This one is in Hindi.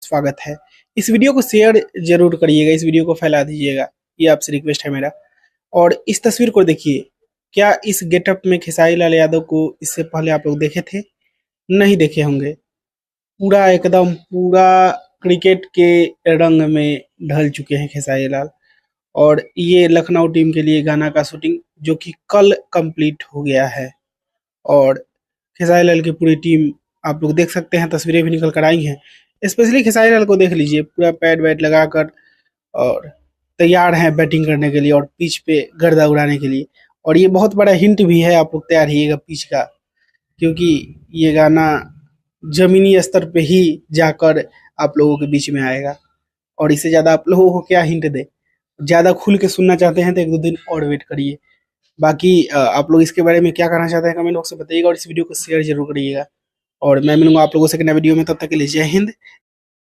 स्वागत है। इस वीडियो को शेयर जरूर करिएगा, इस वीडियो को फैला दीजिएगा, ये आपसे रिक्वेस्ट है मेरा। और इस तस्वीर को देखिए, क्या इस गेटअप में खेसारी लाल यादव को इससे पहले आप लोग देखे थे? नहीं देखे होंगे। पूरा एकदम पूरा क्रिकेट के रंग में ढल चुके हैं खेसारी लाल। और ये लखनऊ टीम के लिए गाना का शूटिंग जो कि कल कंप्लीट हो गया है। और खेसारी लाल की पूरी टीम आप लोग देख सकते हैं, तस्वीरें भी निकल कर आई हैं। स्पेशली खेसारी लाल को देख लीजिए, पूरा पैड वैड लगाकर और तैयार हैं बैटिंग करने के लिए और पिच पे गर्दा उड़ाने के लिए। और ये बहुत बड़ा हिंट भी है, आप लोग तैयार रहिएगा पिच का, क्योंकि ये गाना जमीनी स्तर पे ही जाकर आप लोगों के बीच में आएगा। और इससे ज्यादा आप लोगों को क्या हिंट दे। ज्यादा खुल के सुनना चाहते हैं तो एक दो दिन और वेट करिए। बाकी आप लोग इसके बारे में क्या कहना चाहते हैं कमेंट बॉक्स में बताइएगा और इस वीडियो को शेयर जरूर करिएगा। और मैं मिलूंगा आप लोगों से एक नए वीडियो में, तब तक के लिए जय हिंद।